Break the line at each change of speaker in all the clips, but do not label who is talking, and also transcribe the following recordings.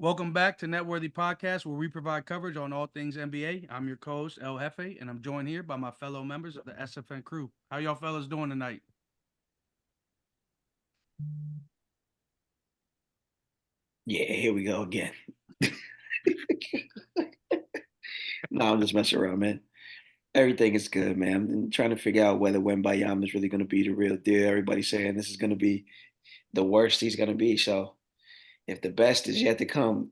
Welcome back to NetWorthy Podcast, where we provide coverage on all things NBA. I'm your co-host El Jefe, and I'm joined here by my fellow members of the SFN crew. How y'all fellas doing tonight?
Yeah, here we go again. No, I'm just messing around, man. Everything is good, man. I'm trying to figure out whether Wembayam is really going to be the real deal. Everybody's saying this is going to be the worst he's going to be. So if the best is yet to come,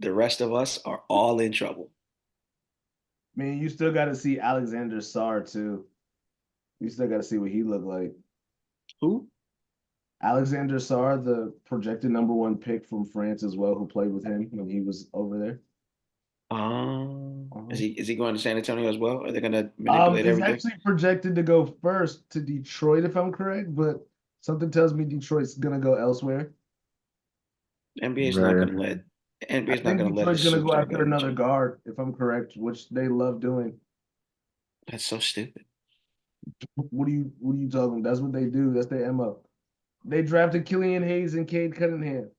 the rest of us are all in trouble.
I mean, you still got to see Alexander Sarr too. You still got to see what he looked like.
Who?
Alexander Sarr, the projected #1 pick from France as well, who played with him when he was over there.
Is he going to San Antonio as well? Are they going to manipulate
He's
everything?
actually projected to go first to Detroit, if I'm correct, but something tells me Detroit's gonna go elsewhere.
NBA's not
Very
going to let
I
NBA's not
think
going to let a
Detroit's gonna go
superstar
after
go to
another
Detroit.
guard, if I'm correct, which they love doing.
That's so stupid.
What are you talking? That's what they do. That's their MO. They drafted Killian Hayes and Cade Cunningham.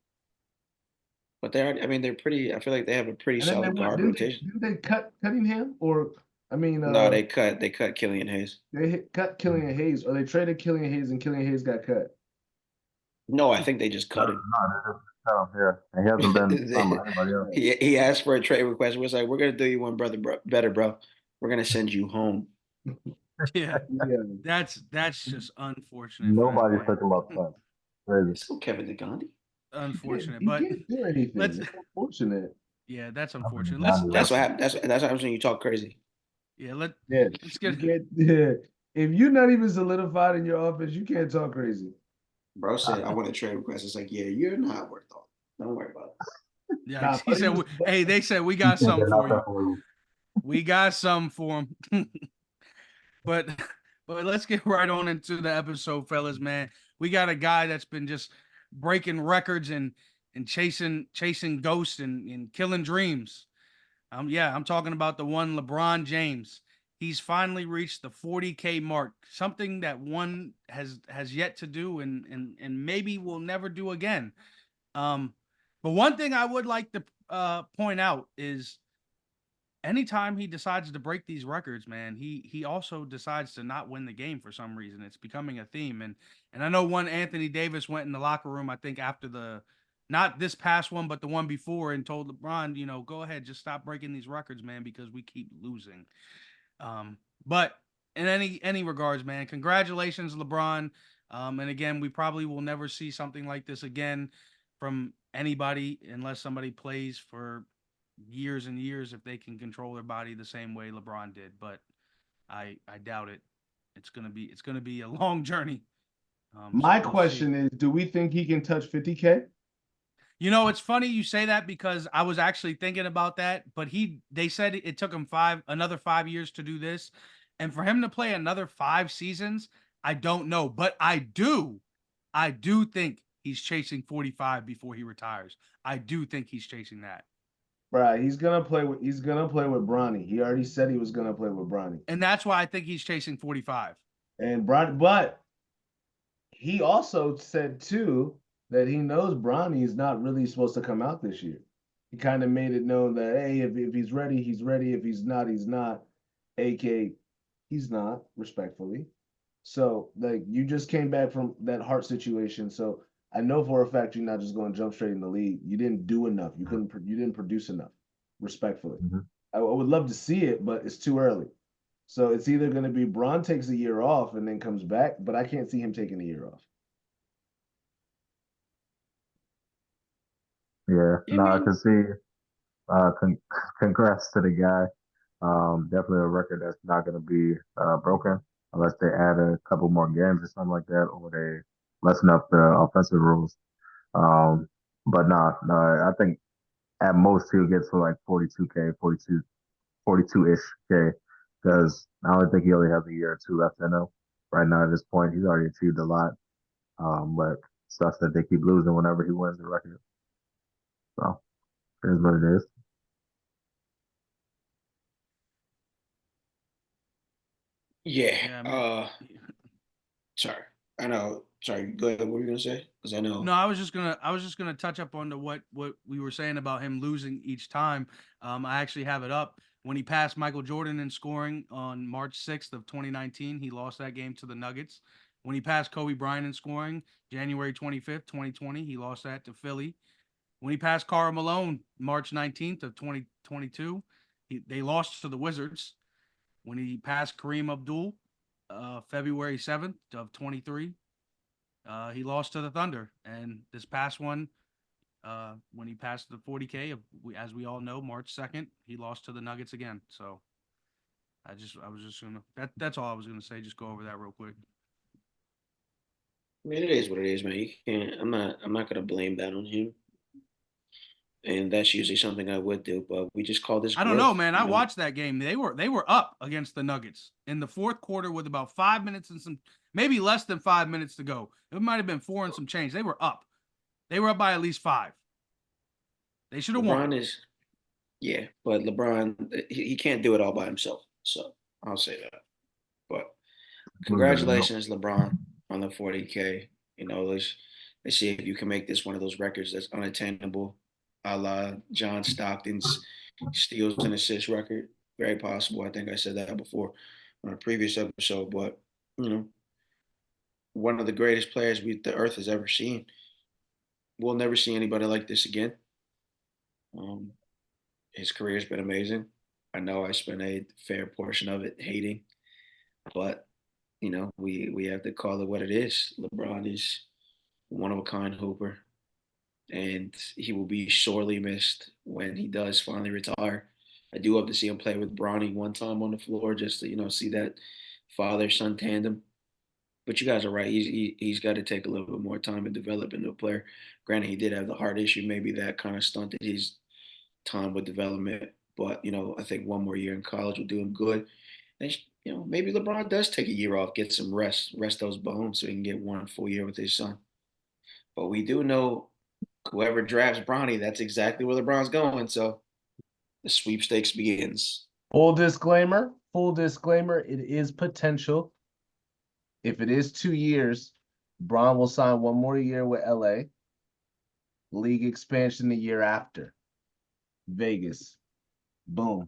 But they're pretty. I feel like they have a pretty
And then they
solid
what?
guard
Didn't they
rotation.
didn't they cut Cunningham? Or I mean,
No, they cut Killian Hayes.
cut Killian Hayes, or they traded Killian Hayes and Killian Hayes got cut.
No, I think they just
no,
cut him.
they just tell him here. And he hasn't been signed by anybody else.
Yeah,
He asked for a trade request. We're like, we're gonna do you one brother better, bro. We're gonna send you home.
Yeah,
yeah.
that's just unfortunate for them,
Nobody took him up
man.
front. Crazy.
It's no Kevin DeGandhi.
Unfortunate,
He
but
can't do anything.
let's.
It's unfortunate.
Yeah, that's
I think
unfortunate. Let's
Uganda
That's
let's
what happened. That's what happens when you talk crazy,
yeah let
Yeah,
let's
you
get
can't. Yeah. If you're not even solidified in your office, you can't talk crazy.
bro. Said I want a trade request. It's like, yeah, you're not worth all. Don't worry about
yeah.
Nah,
He
but he
said,
was.
"Hey, they said we
he
got
can't
something
get
for
out
you.
there for
We got something for him." But let's get right on into the episode, fellas, man. We got a guy that's been just breaking records and chasing ghosts and killing dreams. I'm talking about the one LeBron James. He's finally reached the 40K mark, something that one has yet to do and maybe will never do again. But one thing I would like to point out is anytime he decides to break these records, man, he also decides to not win the game for some reason. It's becoming a theme, and I know one Anthony Davis went in the locker room, I think after the not this past one, but the one before, and told LeBron, go ahead, just stop breaking these records, man, because we keep losing. But in any regards, man, congratulations, LeBron. And again, we probably will never see something like this again from anybody unless somebody plays for years and years if they can control their body the same way LeBron did. But I doubt it. It's gonna be a long journey. So
My
we'll see.
question is, do we think he can touch 50K?
It's funny you say that because I was actually thinking about that, but they said it took him another 5 years to do this. And for him to play another 5 seasons, I don't know. But I do think he's chasing 45 before he retires. I do think he's chasing that.
Right, he's gonna play with Bronny. He already said he was gonna play with Bronny.
And that's why I think he's chasing 45.
And Bronny, but he also said too that he knows Bronny is not really supposed to come out this year. He kind of made it known that hey, if he's ready, he's ready. If he's not, he's not. AK, he's not, respectfully. So like you just came back from that heart situation. So I know for a fact you're not just going to jump straight in the league. You didn't do enough. You didn't produce enough, respectfully.
him.
I would love to see it, but it's too early. So it's either going to be Braun takes a year off and then comes back, but I can't see him taking a year off.
Yeah,
it. I
no, I
mean,
can see. Congrats to the guy. Definitely a record that's not going to be broken unless they add a couple more games or something like that, or they lessen up the offensive rules. Um, but no, I think at most he'll get to like 42K, 42-ish K, because I don't think he only has a year or two left in him. Right now at this point, he's already achieved a lot. But sucks that they keep losing whenever he wins the record. So here's what it is.
yeah.
Yeah, man.
Sorry. I know. Sorry, go ahead. What were you gonna say? Because I know.
No, I was just gonna touch up on what we were saying about him losing each time. I actually have it up. When he passed Michael Jordan in scoring on March 6th of 2019, he lost that game to the Nuggets. When he passed Kobe Bryant in scoring January 25th, 2020, he lost that to Philly. When he passed Karl Malone March 19th of 2022, they lost to the Wizards. When he passed Kareem Abdul February 7th of 23, he lost to the Thunder. And this past one, when he passed the 40K, as we all know, March 2nd, he lost to the Nuggets again. So I was just gonna that's all I was gonna say. Just go over that real quick.
I mean, it is what it is, man. You can't. I'm not gonna blame that on him. And that's usually something I would do, but we just call this
I don't know,
growth.
man.
You
I
know,
watched that game. They were up against the Nuggets in the fourth quarter with about 5 minutes and some, maybe less than 5 minutes to go. It might have been four and some change. They were up. They were up by at least five. They should have won.
LeBron is, yeah, but LeBron, he can't do it all by himself. So I'll say that. But
No.
congratulations, LeBron, on the 40K. You know, let's see if you can make this one of those records that's unattainable, a la John Stockton's steals and assists record. Very possible. I think I said that before on a previous episode. But you know, one of the greatest players the Earth has ever seen. We'll never see anybody like this again. Um, his career's been amazing. I know I spent a fair portion of it hating, but you know, we have to call it what it is. LeBron is one of a kind hooper, and he will be sorely missed when he does finally retire. I do hope to see him play with Bronny one time on the floor, just to see that father son tandem. But you guys are right. He's got to take a little bit more time to develop into a player. Granted, he did have the heart issue. Maybe that kind of stunted his time with development. But I think one more year in college will do him good. And maybe LeBron does take a year off, get some rest those bones, so he can get one full year with his son. But we do know whoever drafts Bronny, that's exactly where LeBron's going. So the sweepstakes begins.
Full disclaimer, it is potential. If it is 2 years, Braun will sign one more year with LA. League expansion the year after. Vegas. Boom.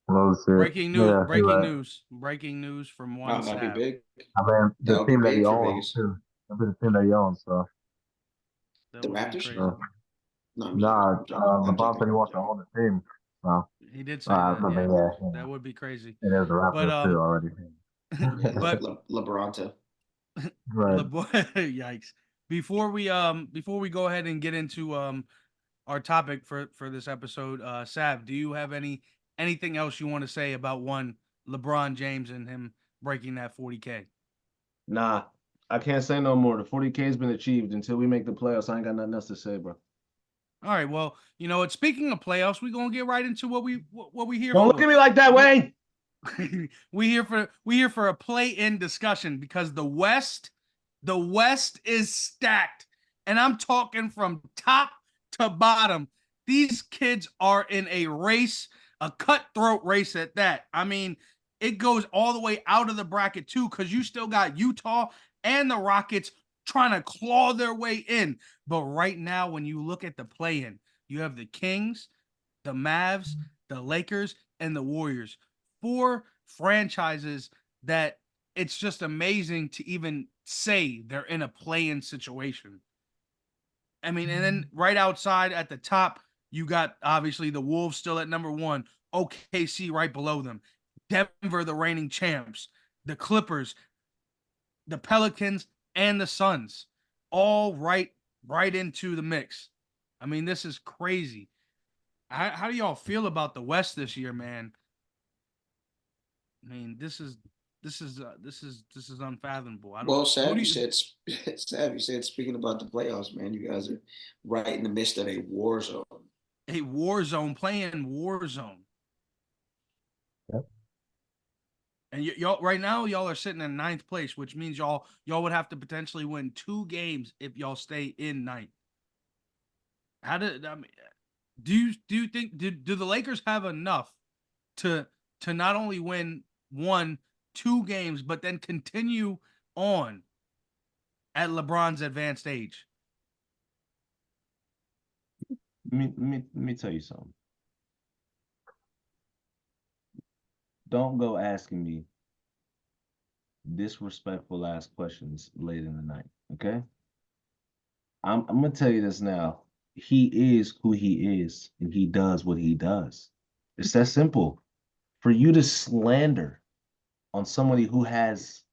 Close it.
Breaking news!
Yeah, you're
Breaking
right.
news! Breaking news from
That
one
might be
Sav.
big.
I mean,
That
the
would be
team that he
big for
owns
Vegas.
too. That'd be the team that he owns. So,
That
The
would be
Raptors?
crazy.
No, I'm joking.
nah,
I'm
LeBron
joking.
said he wants to own the team. So,
He did say that.
I
Yeah,
mean, yeah,
that would be crazy.
it is the
But
Raptors too already.
but
LeBronto.
Right.
yikes! Before we go ahead and get into our topic for this episode, Sav, do you have anything else you want to say about one LeBron James and him breaking that 40K?
Nah, I can't say no more. The 40K has been achieved. Until we make the playoffs, I ain't got nothing else to say, bro.
All right, well, you know what? Speaking of playoffs, we're gonna get right into what we here
Don't
for.
look at me like that, Wayne.
we here for a play-in discussion because the West is stacked, and I'm talking from top to bottom. These kids are in a race, a cutthroat race at that. I mean, it goes all the way out of the bracket too, because you still got Utah and the Rockets trying to claw their way in. But right now, when you look at the play-in, you have the Kings, the Mavs, the Lakers, and the Warriors. Four franchises that it's just amazing to even say they're in a play-in situation. I mean, and then right outside at the top, you got obviously the Wolves still at number one, OKC right below them, Denver, the reigning champs, the Clippers, the Pelicans, and the Suns, all right into the mix. I mean, this is crazy. How do y'all feel about the West this year, man? I mean, this is unfathomable. I don't.
Well,
Who
Sav,
do
you
you?
said, Sav, you said, speaking about the playoffs, man, you guys are right in the midst of a war zone.
A war zone playing war zone,
Yep.
and y'all right now y'all are sitting in ninth place, which means y'all would have to potentially win 2 games if y'all stay in ninth. How did I mean? Do you think do the Lakers have enough to not only win 1, 2 games, but then continue on at LeBron's advanced age?
Let me tell you something. Don't go asking me disrespectful ass questions late in the night. Okay? I'm gonna tell you this now. He is who he is, and he does what he does. It's that simple. For you to slander on somebody who has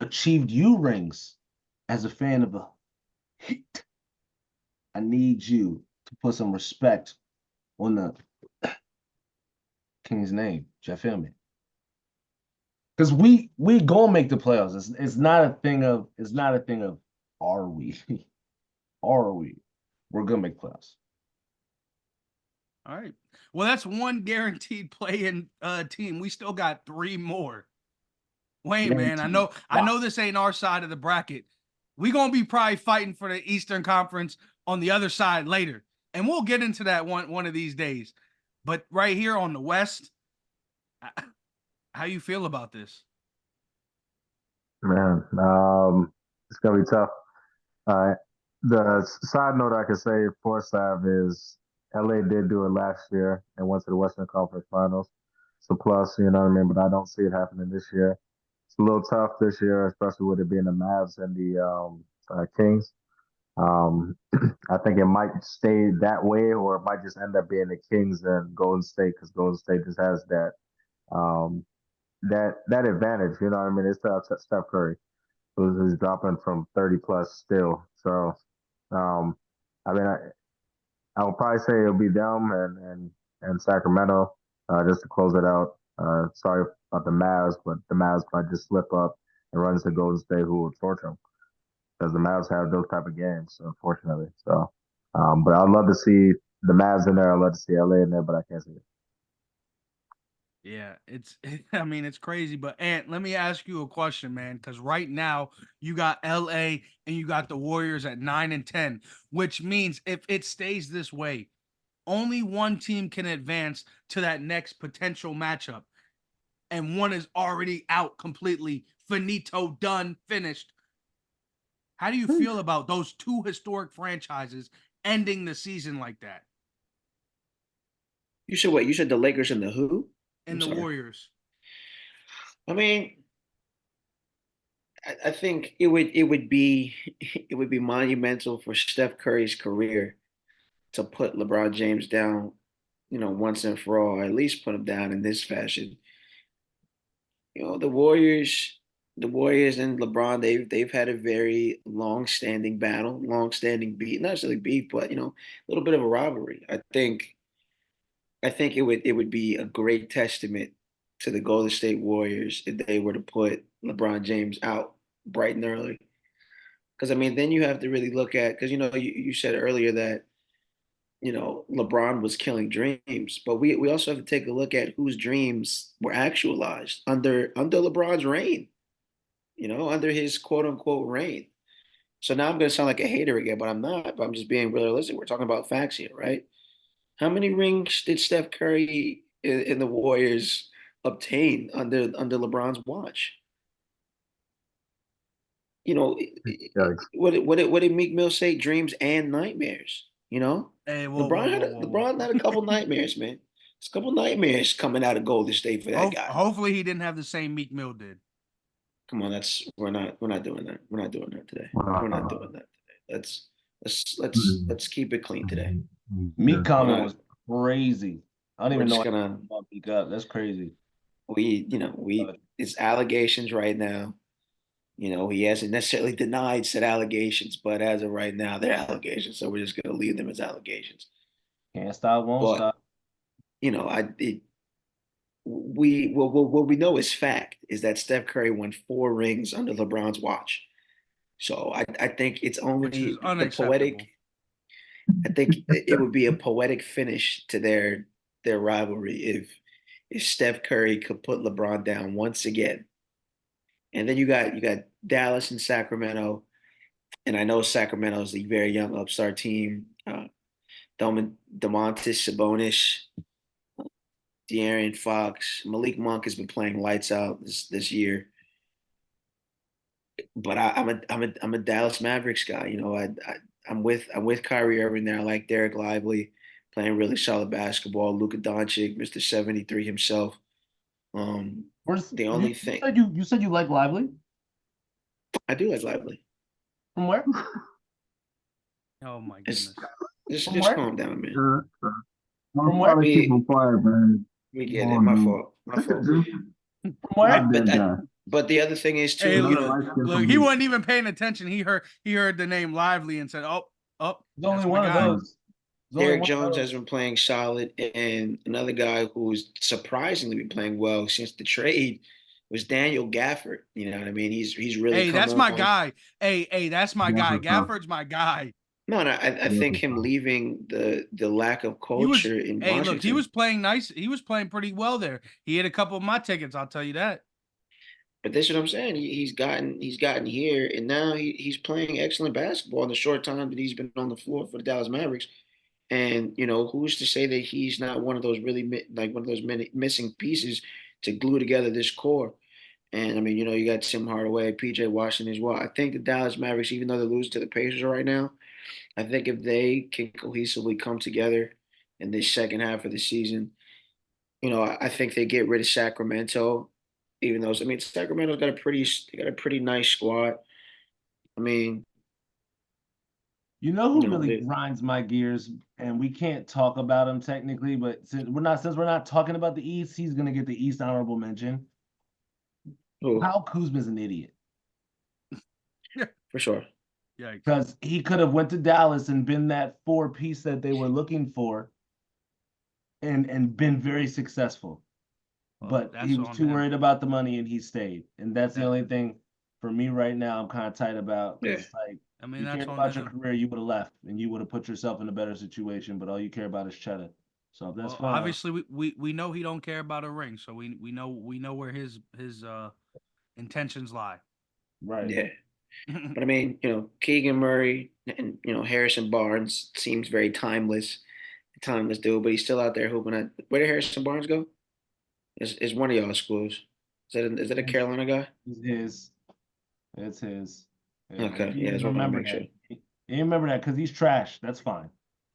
achieved you rings as a fan of the Heat, I need you to put some respect on the King's name. Do you feel me? Because we gonna make the playoffs. It's not a thing of are we? Are we? We're gonna make playoffs.
All right. Well, that's one guaranteed play-in team. We still got 3 more. Wayne, man, I know this ain't our side of the bracket. We're gonna be probably fighting for the Eastern Conference on the other side later. And we'll get into that one of these days. But right here on the West, how you feel about this?
Man, it's gonna be tough. Uh, the side note I could say for Sav is LA did do it last year and went to the Western Conference Finals. So plus, you know what I mean. But I don't see it happening this year. It's a little tough this year, especially with it being the Mavs and the Kings. I think it might stay that way, or it might just end up being the Kings and Golden State because Golden State just has um, that advantage. You know what I mean? It's Steph Curry who's dropping from 30 plus still. So, um, I mean, I would probably say it'll be them and Sacramento just to close it out. Sorry about the Mavs, but the Mavs might just slip up and run into Golden State, who will torch them because the Mavs have those type of games, unfortunately. So, but I'd love to see the Mavs in there. I'd love to see LA in there, but I can't see it.
Yeah, I mean, it's crazy. But Ant, let me ask you a question, man, because right now you got LA and you got the Warriors at 9 and 10, which means if it stays this way, only one team can advance to that next potential matchup. And one is already out completely, finito, done, finished. How do you feel about those two historic franchises ending the season like that?
You said what? You said the Lakers and the who?
And
I'm
the
sorry.
Warriors.
I mean, I think it would be it would be monumental for Steph Curry's career to put LeBron James down, once and for all, or at least put him down in this fashion. The Warriors and LeBron, they've had a very long-standing battle, long-standing beef, not necessarily beef, but a little bit of a rivalry. I think it would be a great testament to the Golden State Warriors if they were to put LeBron James out bright and early. Because I mean, then you have to really look at because you said earlier that LeBron was killing dreams, but we also have to take a look at whose dreams were actualized under LeBron's reign, under his quote unquote reign. So now I'm going to sound like a hater again, but I'm not. But I'm just being realistic. We're talking about facts here, right? How many rings did Steph Curry in the Warriors obtain under LeBron's watch?
Yikes.
What did Meek Mill say? Dreams and nightmares.
Hey, whoa, whoa,
LeBron had
whoa,
a,
whoa, whoa.
LeBron had a couple nightmares, man. It's a couple nightmares coming out of Golden State for that guy.
Hopefully he didn't have the same Meek Mill did.
Come on, we're not doing that. We're not doing that today. We're not doing that today. Let's keep it clean today.
Meek
We're
comment
not.
was crazy. I don't
We're
even know
just
what
gonna
about Meek up. That's crazy.
it's allegations right now. He hasn't necessarily denied said allegations, but as of right now, they're allegations. So we're just gonna leave them as allegations.
Can't stop, won't
But
stop.
what we know is fact is that Steph Curry won 4 rings under LeBron's watch. So I think it's
Which is
only the
unacceptable.
poetic. I think it would be a poetic finish to their rivalry if Steph Curry could put LeBron down once again. And then you got Dallas and Sacramento, and I know Sacramento is a very young upstart team. Domantas Sabonis, De'Aaron Fox, Malik Monk has been playing lights out this year. but I'm a Dallas Mavericks guy. You know, I'm with Kyrie Irving there. I like Derek Lively playing really solid basketball. Luka Doncic, Mr. 73 himself. The only thing
You said you like Lively?
I do like Lively.
From where?
Oh my
It's
goodness.
From
just
where?
calm down, man.
From
I'm
where?
trying to keep
We
him quiet, man.
we
Come
get it. My
on,
fault. My fault.
dude.
From where?
But
Goddamn guy.
but the other thing is
Hey,
too, you
Another
know,
light skin
look,
from
he
me.
wasn't even paying attention. He heard the name Lively and said, "Oh,
There's only
that's my
one of
guy."
those. There's only
Derek
one of
Jones
those.
has been playing solid, and another guy who's surprisingly been playing well since the trade was Daniel Gafford. You know what I mean? He's really
Hey,
come
that's my
on.
guy. Hey, that's my
Yeah,
guy.
for sure.
Gafford's my guy.
No, no, I
Yeah,
think
for
him
sure.
leaving the lack of
He was.
culture in
Hey, look, he
Washington.
was playing nice. He was playing pretty well there. He had a couple of my tickets. I'll tell you that.
But that's what I'm saying. He's gotten here, and now he's playing excellent basketball in the short time that he's been on the floor for the Dallas Mavericks. And you know, who's to say that he's not one of those like one of those many missing pieces to glue together this core? And I mean, you know, you got Tim Hardaway, PJ Washington as well. I think the Dallas Mavericks, even though they're losing to the Pacers right now, I think if they can cohesively come together in this second half of the season, you know, I think they get rid of Sacramento. Even though I mean, Sacramento's got a pretty nice squad. I mean,
You know
you
who
know,
really grinds my gears, and we can't talk about him technically, but since we're not talking about the East, he's gonna get the East honorable mention.
who
Kyle Kuzma's an idiot
for sure.
Yikes.
because he could have went to Dallas and been that four piece that they were looking for, and been very successful.
Well,
But
that's
he was
on
too
him.
worried about the money and he stayed. And that's the
That-
only thing for me right now I'm kind of tight about.
Yeah.
It's like
I mean,
you
that's
cared
on
about your
him.
career, you would have left and you would have put yourself in a better situation, but all you care about is cheddar. So if that's
Well,
fine.
obviously, we know he don't care about a ring, so we know where his intentions lie.
Right.
Yeah. But I mean, you know, Keegan Murray and you know Harrison Barnes seems very timeless dude. But he's still out there hooping. Where did Harrison Barnes go? Is one of y'all schools? Is that a Carolina guy?
It's his. It's his.
Okay,
You
yeah, I
didn't
just want to
remember
make sure.
that. You didn't remember that because he's trash. That's fine.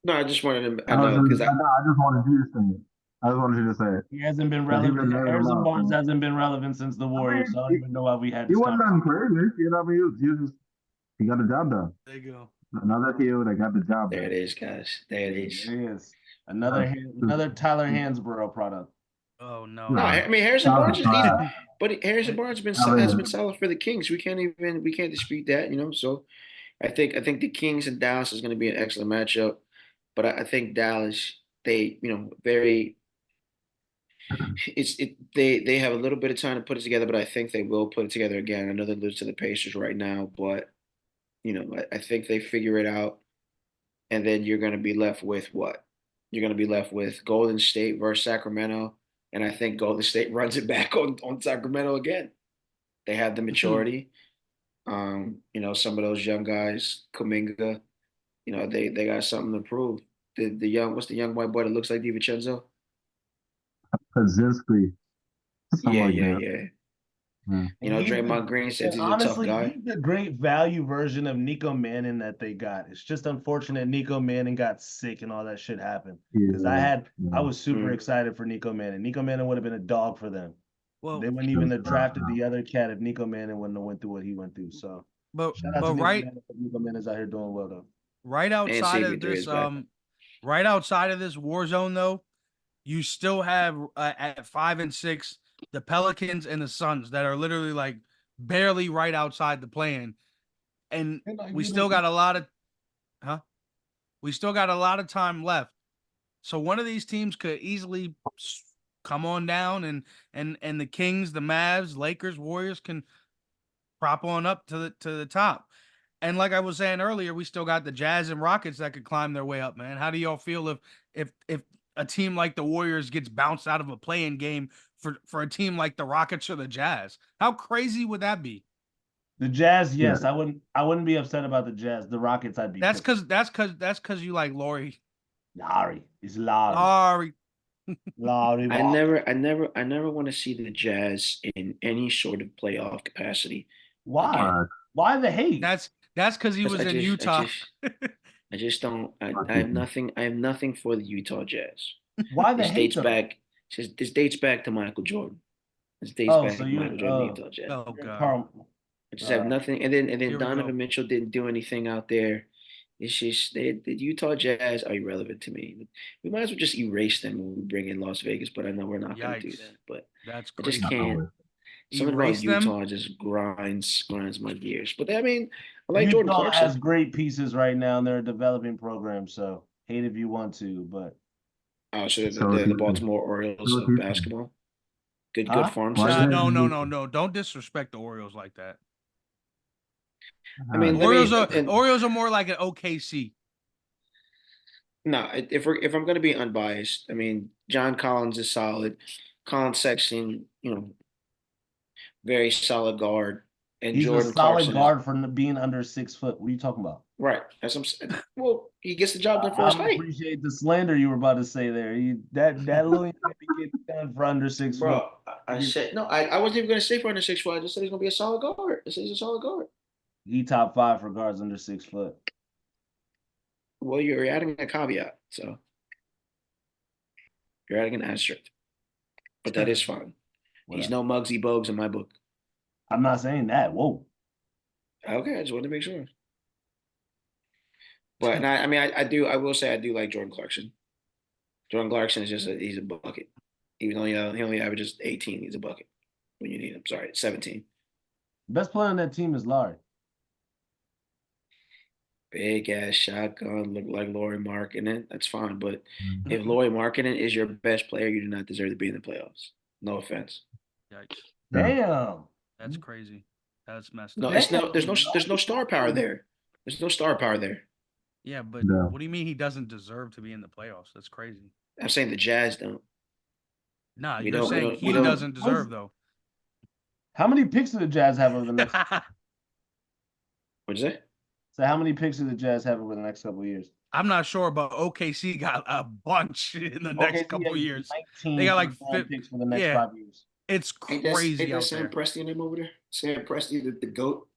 No, I just wanted to. I
I was
know because
just, I know, I just wanted you to say it. I just wanted you to say it.
He hasn't been
Because you've been
relevant.
naming him
Harrison
out.
Barnes
So.
hasn't been relevant since the
I
Warriors. So I don't
mean,
even know why we had
he
this
wasn't
conversation.
nothing crazy. You know what I mean? He was just, he got the job done.
There you go.
Another heel that got the job
there it
done.
is, guys. There it is.
There he is. Another Tyler Hansborough product.
Oh no.
No,
Nah,
I mean Harrison
that was
Barnes
a
he's,
try.
but Harrison Barnes has been solid for the Kings. We can't dispute that, you know. So I think the Kings and Dallas is going to be an excellent matchup. But I think Dallas, they you know very they have a little bit of time to put it together, but I think they will put it together again. I know they lose to the Pacers right now, but you know I think they figure it out, and then you're going to be left with what? You're going to be left with Golden State versus Sacramento, and I think Golden State runs it back on Sacramento again. They have the maturity. You know, some of those young guys, Kuminga, you know, they got something to prove. The young, what's the young white boy that looks like DiVincenzo?
Kaczynski, something
Yeah,
like
yeah,
that.
yeah.
Yeah.
You
And
know,
he's
Draymond Green says he's a tough
honestly,
guy.
he's the great value version of Nico Manning that they got. It's just unfortunate Nico Manning got sick and all that shit happened. Because I
Yeah.
was super
Mm.
excited for Nico Manning. Nico Manning would have been a dog for them.
Well,
They wouldn't even have drafted the other cat if Nico Manning wouldn't have went through what he went through. So
but
shout out to Nico Manning. Nico Manning's out here doing well though.
right
And
outside of
CP3
this
is back.
right outside of this war zone though, you still have at 5 and 6 the Pelicans and the Suns that are literally like barely right outside the play-in, and we still got a lot of we still got a lot of time left. So one of these teams could easily come on down, and the Kings, the Mavs, Lakers, Warriors can prop on up to the top. And like I was saying earlier, we still got the Jazz and Rockets that could climb their way up, man. How do y'all feel if a team like the Warriors gets bounced out of a play-in game for a team like the Rockets or the Jazz? How crazy would that be?
The Jazz, yes,
Yeah.
I wouldn't be upset about the Jazz. The Rockets, I'd be
That's
pissed.
because you like Laurie.
Larry. It's Larry.
Laurie.
Larry.
I never want to see the Jazz in any sort of playoff capacity
Why?
Again,
Why the hate?
That's because he
'cause
was in Utah.
I just don't. I have nothing. I have nothing for the Utah Jazz.
Why the
This
hate
dates
though?
back. This dates back to Michael Jordan. This dates
Oh,
back
so
to
you're
Michael Jordan, the Utah Jazz.
Oh
you're
God,
Carl.
I just have nothing. And then
Here we go.
Donovan Mitchell didn't do anything out there. It's just the Utah Jazz are irrelevant to me. We might as well just erase them when we bring in Las Vegas, but I know we're not going to do
Yikes.
that. But
That's
I just
crazy.
can't. Something about
Erase them.
Utah just grinds my gears. But I mean, I like Jordan
Utah has
Clarkson.
great pieces right now in their developing program, so hate if you want to, but
Oh, so
So
the Baltimore Orioles
what
of
do you think?
basketball. Good
huh?
farm
Why
system.
No,
didn't
no. Don't disrespect the Orioles like that.
I
uh,
mean,
Orioles are more like an OKC.
no. If I'm going to be unbiased, I mean, John Collins is solid. Colin Sexton, very solid guard, and
He's a
Jordan
solid
Clarkson is
guard for being under 6 foot. What are you talking about?
right. As I'm saying, well, he gets the job done for his
I'm
height,
appreciate the slander you were about to say there. That little get done for under 6 foot.
bro. I said no. I wasn't even going to say for under 6 foot. I just said he's going to be a solid guard. I said he's a solid guard.
He top 5 for guards under 6 foot.
Well, you're adding a caveat, so you're adding an asterisk, but that is fine. He's
Whatever.
no Muggsy Bogues in my book.
I'm not saying that. Whoa.
Okay, I just wanted to make sure. But and I mean, I will say I do like Jordan Clarkson. Jordan Clarkson is he's a bucket. Even though he only averages 18, he's a bucket when you need him. Sorry, 17.
Best player on that team is Larry.
Big ass shotgun, look like Laurie Markkinen. That's fine, but if Laurie Markkinen is your best player, you do not deserve to be in the playoffs. No offense.
Yikes.
Damn.
That's crazy. That's messed
No,
up.
it's no.
Damn.
There's no star power there. There's no star power there.
Yeah, but
No.
what do you mean he doesn't deserve to be in the playoffs? That's crazy.
I'm saying the Jazz don't.
Nah,
We
you're
don't- we
saying
don't-
he
we don't-
doesn't deserve though.
How many picks do the Jazz have over the next?
What'd you say?
So how many picks do the Jazz have over the next couple of years?
I'm not sure, but OKC got a bunch in the next
OKC
couple
has
years.
19
They got like
picks for the next
yeah.
5 years.
It's
Ain't
crazy
that
out
Sam
there.
Presti name over there? Sam Presti, the GOAT.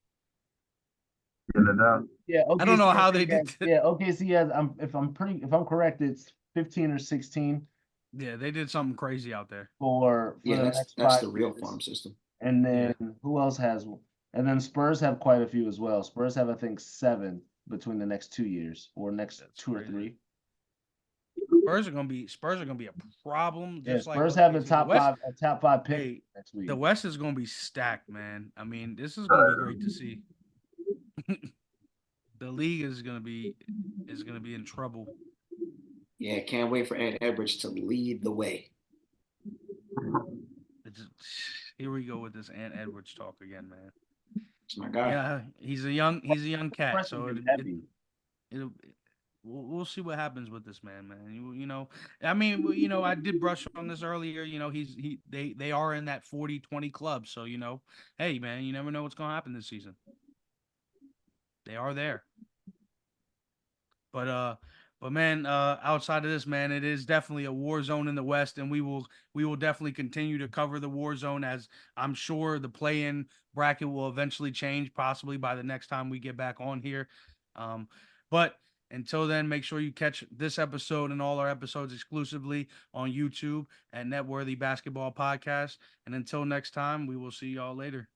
Yeah, OKC
I don't know how
I
they
think
did.
has- Yeah, OKC has. If I'm correct, it's 15 or 16
Yeah, they did something crazy out there.
for
Yeah,
the
that's
next
that's
5
the real
years.
farm system.
And then who else has one? And then Spurs have quite a few as well. Spurs have, I think, 7 between the next 2 years or next
That's
2 or
crazy.
3.
Spurs are gonna be a problem.
Yeah,
Just
Spurs
like
have a
OKC.
top
The West,
5, top 5 pick
hey,
next week.
the West is gonna be stacked, man. I mean, this is gonna be great to see. The league is gonna be in trouble.
Yeah, can't wait for Ant Edwards to lead the way.
Here we go with this Ant Edwards talk again, man.
It's my guy.
Yeah, he's a young cat, so
Impressive and heavy.
we'll see what happens with this man. I mean, I did brush on this earlier. They are in that 40-20 club, so hey, man, you never know what's gonna happen this season. They are there, but man, outside of this, man, it is definitely a war zone in the West, and we will definitely continue to cover the war zone, as I'm sure the play-in bracket will eventually change, possibly by the next time we get back on here. But until then, make sure you catch this episode and all our episodes exclusively on YouTube at NetWorthy Basketball Podcast. And until next time, we will see y'all later.